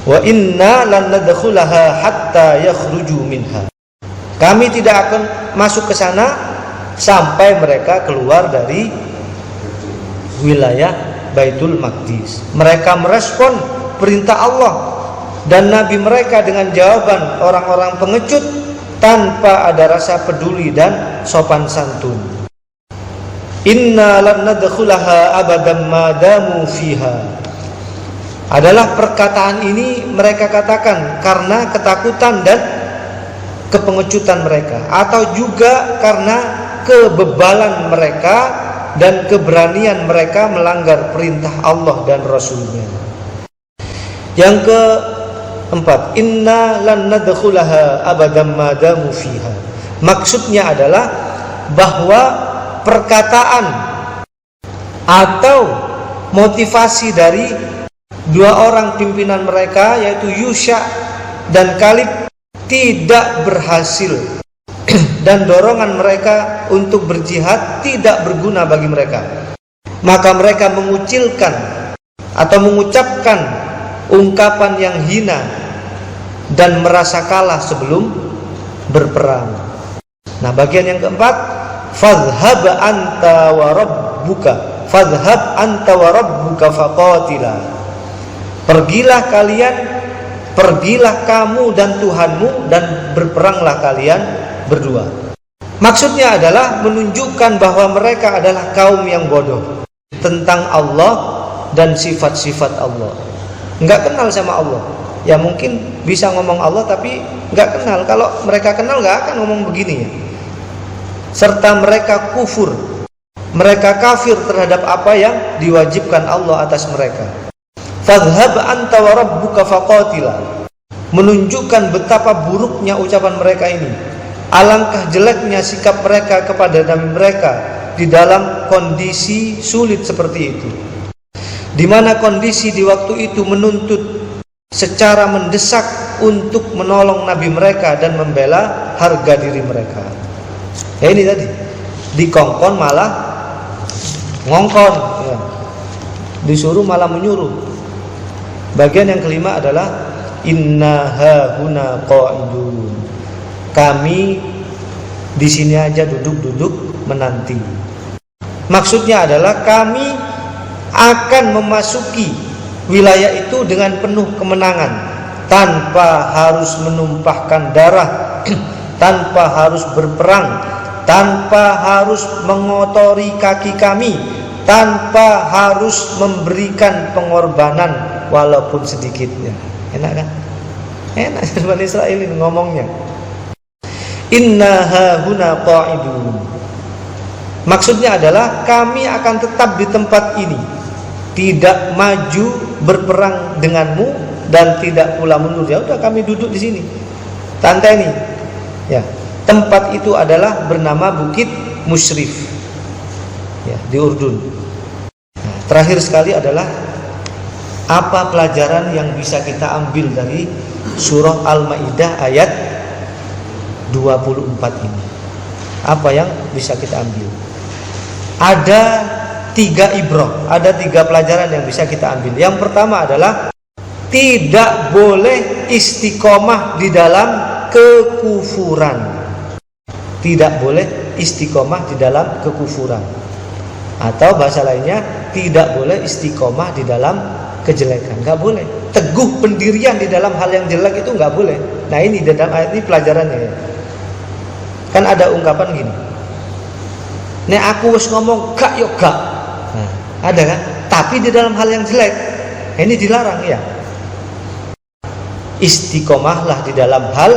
wa inna lan nadkhulaha hatta yakhruju minha, kami tidak akan masuk ke sana sampai mereka keluar dari wilayah Baitul Maqdis. Mereka merespon perintah Allah dan Nabi mereka dengan jawaban orang-orang pengecut tanpa ada rasa peduli dan sopan santun. Inna lan nadkhulaha abadan madamu fiha adalah perkataan ini mereka katakan karena ketakutan dan kepengecutan mereka, atau juga karena kebebalan mereka dan keberanian mereka melanggar perintah Allah dan Rasulnya. Yang keempat, inna lan nadkhulaha abadan madamu fiha, maksudnya adalah bahwa perkataan atau motivasi dari dua orang pimpinan mereka, yaitu Yusha dan Kalib, tidak berhasil dan dorongan mereka untuk berjihad tidak berguna bagi mereka. Maka mereka mengucilkan atau mengucapkan ungkapan yang hina dan merasa kalah sebelum berperang. Nah, bagian yang keempat, fadhhab anta wa rabbuka faqatila, pergilah kamu dan Tuhanmu dan berperanglah kalian berdua. Maksudnya adalah menunjukkan bahwa mereka adalah kaum yang bodoh tentang Allah dan sifat-sifat Allah. Enggak kenal sama Allah. Ya mungkin bisa ngomong Allah tapi enggak kenal. Kalau mereka kenal enggak akan ngomong begini ya. Serta mereka kufur, mereka kafir terhadap apa yang diwajibkan Allah atas mereka. Fadhhab anta wa rabbuka faqatila, menunjukkan betapa buruknya ucapan mereka ini. Alangkah jeleknya sikap mereka kepada Nabi mereka di dalam kondisi sulit seperti itu, di mana kondisi di waktu itu menuntut secara mendesak untuk menolong Nabi mereka dan membela harga diri mereka. Ya ini tadi, dikongkon malah ngongkon ya. Disuruh malah menyuruh. Bagian yang kelima adalah inna hahuna qa'idun, kami di sini aja duduk-duduk menanti. Maksudnya adalah kami akan memasuki wilayah itu dengan penuh kemenangan, tanpa harus menumpahkan darah, tanpa harus berperang, tanpa harus mengotori kaki kami, tanpa harus memberikan pengorbanan walaupun sedikitnya. Enak kan? Enak Bani Israel ini ngomongnya. Inna hahuna qa'idun, maksudnya adalah kami akan tetap di tempat ini, tidak maju berperang denganmu dan tidak pula mundur. Ya udah, kami duduk di sini, tanteni. Ya, tempat itu adalah bernama Bukit Mushrif, ya, di Urdun. Nah, terakhir sekali adalah apa pelajaran yang bisa kita ambil dari surah Al-Maidah ayat 24 ini? Apa yang bisa kita ambil? Ada 3 ibrah, ada 3 pelajaran yang bisa kita ambil. Yang pertama adalah tidak boleh istiqomah di dalam kekufuran. Tidak boleh istiqomah di dalam kekufuran. Atau bahasa lainnya, tidak boleh istiqomah di dalam kejelekan. Nggak boleh. Teguh pendirian di dalam hal yang jelek itu nggak boleh. Nah, ini dalam ayat ini pelajarannya ya. Kan ada ungkapan gini, nek aku wis ngomong gak yo gak. Nah, ada kan? Tapi di dalam hal yang jelek, ini dilarang ya. Istiqomahlah di dalam hal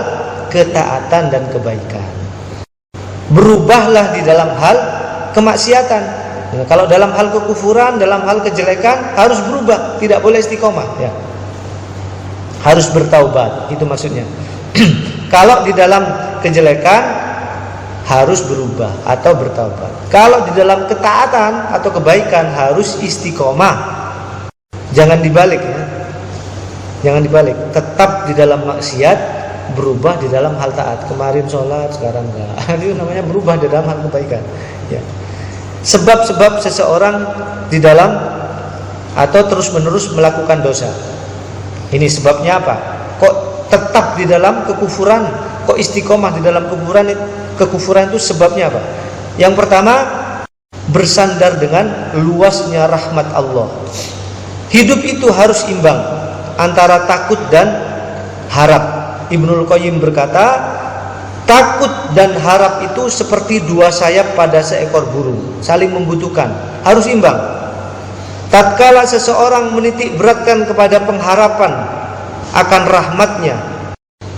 ketaatan dan kebaikan. Berubahlah di dalam hal kemaksiatan. Nah, kalau dalam hal kekufuran, dalam hal kejelekan harus berubah, tidak boleh istiqomah ya. Harus bertaubat, itu maksudnya. Kalau di dalam kejelekan harus berubah atau bertaubat. Kalau di dalam ketaatan atau kebaikan harus istiqomah. Jangan dibalik ya. Jangan dibalik. Tetap di dalam maksiat, berubah di dalam hal taat. Kemarin sholat, sekarang enggak. Ini namanya berubah di dalam hal kebaikan. Ya. Sebab-sebab seseorang di dalam atau terus-menerus melakukan dosa. Ini sebabnya apa? Kok tetap di dalam kekufuran? Kok istiqomah di dalam kekufuran itu sebabnya apa? Yang pertama, bersandar dengan luasnya rahmat Allah. Hidup itu harus imbang antara takut dan harap. Ibnul Qayyim berkata, takut dan harap itu seperti 2 sayap pada seekor burung, saling membutuhkan, harus imbang. Tatkala seseorang menitik beratkan kepada pengharapan akan rahmatnya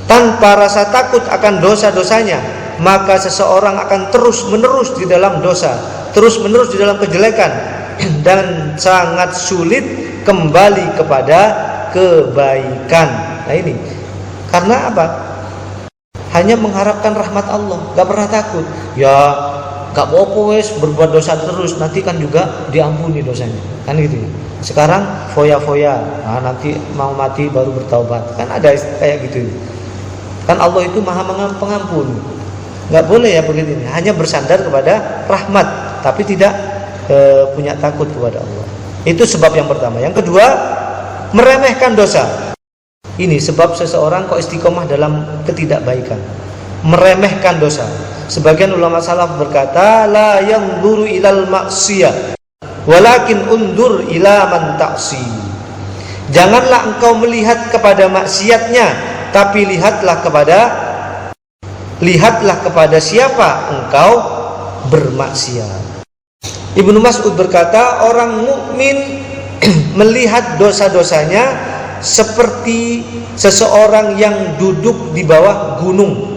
tanpa rasa takut akan dosa-dosanya, maka seseorang akan terus-menerus di dalam dosa, terus-menerus di dalam kejelekan, dan sangat sulit kembali kepada kebaikan. Nah ini karena apa? Hanya mengharapkan rahmat Allah, gak pernah takut. Ya gak apa-apa wes berbuat dosa terus, nanti kan juga diampuni dosanya, kan gitu ya. Sekarang foya-foya, nah, nanti mau mati baru bertaubat, kan ada kayak gitu. Kan Allah itu maha pengampun. Nggak boleh ya begitu. Hanya bersandar kepada rahmat, tapi tidak punya takut kepada Allah. Itu sebab yang pertama. Yang kedua, meremehkan dosa. Ini sebab seseorang kok istiqomah dalam ketidakbaikan. Meremehkan dosa. Sebagian ulama salaf berkata, la yanzuru ilal maksiyah, walakin undur ila man ta'si. Janganlah engkau melihat kepada maksiatnya, tapi lihatlah kepada siapa engkau bermaksiat. Ibnu Mas'ud berkata, orang mukmin melihat dosa-dosanya seperti seseorang yang duduk di bawah gunung.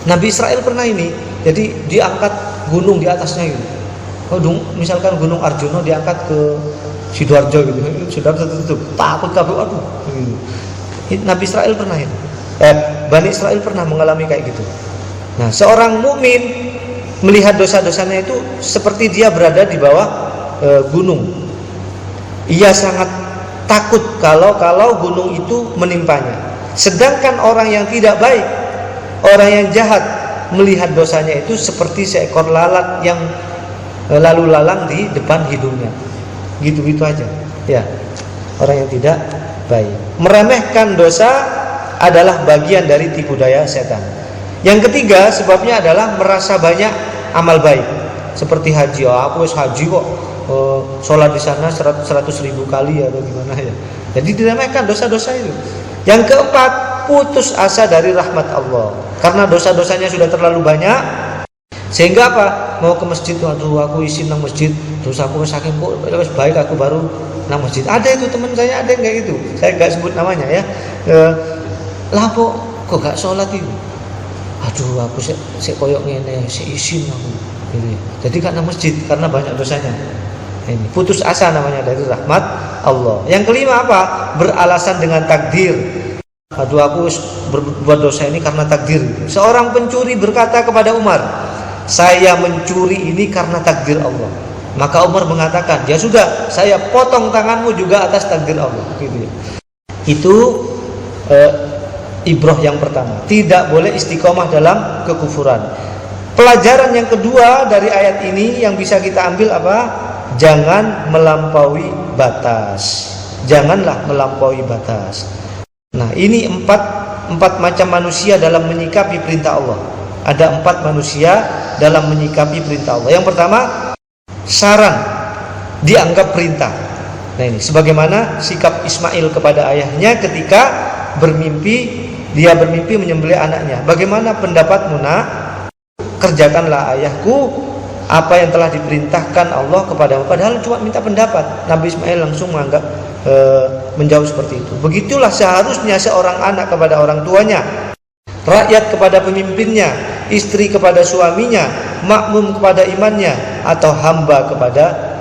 Nabi Israel pernah ini, jadi diangkat gunung di atasnya gitu. Misalkan gunung Arjuna diangkat ke Sidoarjo gitu, sudah tertutup, takut kabur, aduh. Gitu. Nabi Israel pernah itu. Bani Israel pernah mengalami kayak gitu. Nah, seorang mukmin melihat dosa-dosanya itu seperti dia berada di bawah gunung. Ia sangat takut kalau gunung itu menimpanya. Sedangkan orang yang tidak baik, orang yang jahat, melihat dosanya itu seperti seekor lalat yang lalu lalang di depan hidungnya. Gitu-gitu aja. Ya, orang yang tidak baik. Meremehkan dosa adalah bagian dari tipu daya setan. Yang ketiga, sebabnya adalah merasa banyak amal baik. Seperti haji, aku wis haji kok, sholat di sana 100.000 kali atau gimana ya. Jadi diremehkan dosa-dosa itu. Yang keempat, putus asa dari rahmat Allah. Karena dosa-dosanya sudah terlalu banyak, sehingga apa? Mau ke masjid, aduh aku isin nang masjid, dosaku saking kok wis baik aku baru nang masjid. Ada itu teman saya, ada yang kayak gitu. Saya gak sebut namanya ya. Lah kok gak sholat itu? Aduh aku sik koyok ngene, sik isin aku. Gitu. Jadi gak nang masjid karena banyak dosanya. Ini putus asa namanya dari rahmat Allah. Yang kelima apa? Beralasan dengan takdir. Aduh, aku berbuat dosa ini karena takdir. Seorang pencuri berkata kepada Umar, saya mencuri ini karena takdir Allah. Maka Umar mengatakan, ya sudah, saya potong tanganmu juga atas takdir Allah. Gitu ya. Itu ibrah yang pertama. Tidak boleh istiqomah dalam kekufuran. Pelajaran yang kedua dari ayat ini yang bisa kita ambil apa? Jangan melampaui batas. Janganlah melampaui batas. Nah, ini empat macam manusia dalam menyikapi perintah Allah. Ada 4 manusia dalam menyikapi perintah Allah. Yang pertama, saran dianggap perintah. Nah, ini sebagaimana sikap Ismail kepada ayahnya ketika dia bermimpi menyembelih anaknya. Bagaimana pendapatmu, nak? Kerjakanlah ayahku apa yang telah diperintahkan Allah kepadamu. Padahal cuma minta pendapat. Nabi Ismail langsung menganggap menjauh seperti itu. Begitulah seharusnya seorang anak kepada orang tuanya, rakyat kepada pemimpinnya, istri kepada suaminya, makmum kepada imannya, atau hamba kepada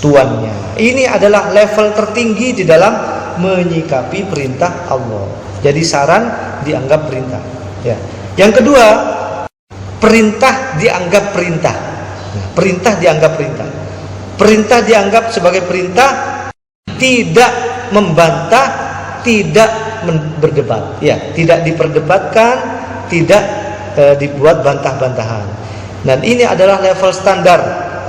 tuannya. Ini adalah level tertinggi di dalam menyikapi perintah Allah. Jadi saran dianggap perintah. Ya. Yang kedua, perintah dianggap perintah. Perintah dianggap perintah. Perintah dianggap sebagai perintah, tidak membantah, tidak berdebat. Ya, tidak diperdebatkan, tidak dibuat bantah-bantahan. Dan ini adalah level standar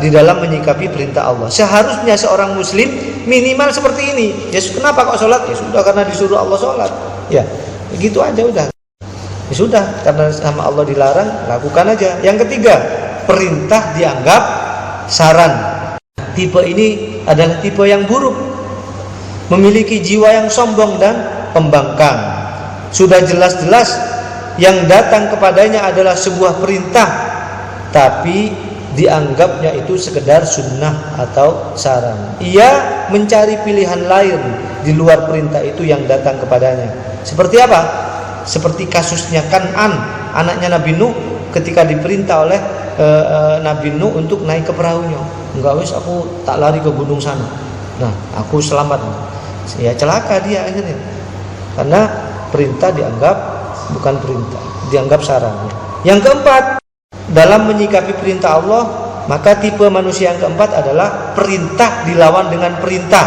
di dalam menyikapi perintah Allah. Seharusnya seorang muslim minimal seperti ini. Ya, kenapa kok sholat? Ya sudah, karena disuruh Allah sholat. Ya, begitu aja udah. Ya sudah, karena sama Allah dilarang, lakukan aja. Yang ketiga, perintah dianggap saran. Tipe ini adalah tipe yang buruk, memiliki jiwa yang sombong dan pembangkang. Sudah jelas-jelas yang datang kepadanya adalah sebuah perintah, tapi dianggapnya itu sekedar sunnah atau saran. Ia mencari pilihan lain di luar perintah itu yang datang kepadanya. Seperti apa? Seperti kasusnya Kan'an, anaknya Nabi Nuh, ketika diperintah oleh Nabi Nuh untuk naik ke perahunya. Enggak, wis aku tak lari ke gunung sana. Nah, aku selamat. Ya celaka dia akhirnya. Karena perintah dianggap bukan perintah, dianggap saran. Yang keempat, dalam menyikapi perintah Allah, maka tipe manusia yang keempat adalah perintah dilawan dengan perintah.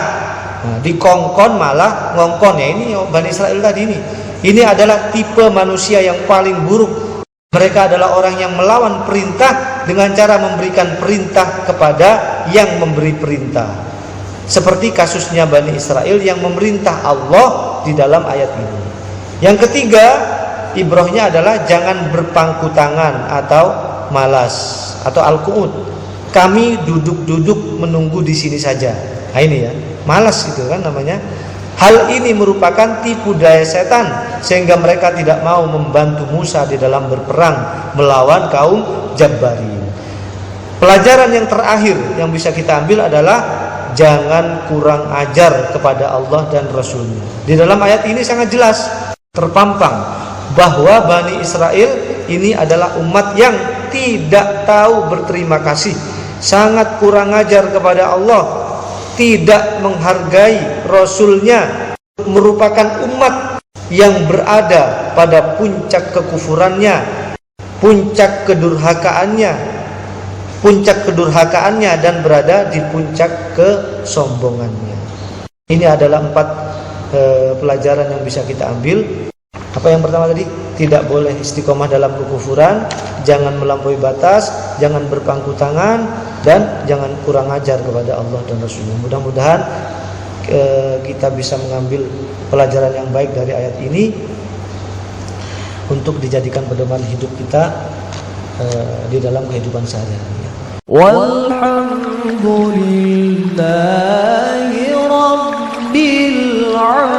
Nah, dikongkon malah ngongkon. Ya, ini Bani Israel tadi ini. Ini adalah tipe manusia yang paling buruk. Mereka adalah orang yang melawan perintah dengan cara memberikan perintah kepada yang memberi perintah. Seperti kasusnya Bani Israel yang memerintah Allah di dalam ayat ini. Yang ketiga, ibrahnya adalah jangan berpangku tangan atau malas atau al-qu'ud. Kami duduk-duduk menunggu di sini saja. Nah, ini ya, malas itu kan namanya. Hal ini merupakan tipu daya setan sehingga mereka tidak mau membantu Musa di dalam berperang melawan kaum Jabbarin. Pelajaran yang terakhir yang bisa kita ambil adalah jangan kurang ajar kepada Allah dan Rasulnya. Di dalam ayat ini sangat jelas terpampang bahwa Bani Israel ini adalah umat yang tidak tahu berterima kasih, sangat kurang ajar kepada Allah, tidak menghargai Rasulnya, merupakan umat yang berada pada puncak kekufurannya, puncak kedurhakaannya dan berada di puncak kesombongannya. Ini adalah 4 pelajaran yang bisa kita ambil. Apa yang pertama tadi? Tidak boleh istiqomah dalam kekufuran, jangan melampaui batas, jangan berpangku tangan, dan jangan kurang ajar kepada Allah dan Rasulnya. Mudah-mudahan kita bisa mengambil pelajaran yang baik dari ayat ini untuk dijadikan pedoman hidup kita di dalam kehidupan sehari-hari. Walhamdulillahi Rabbil Alamin.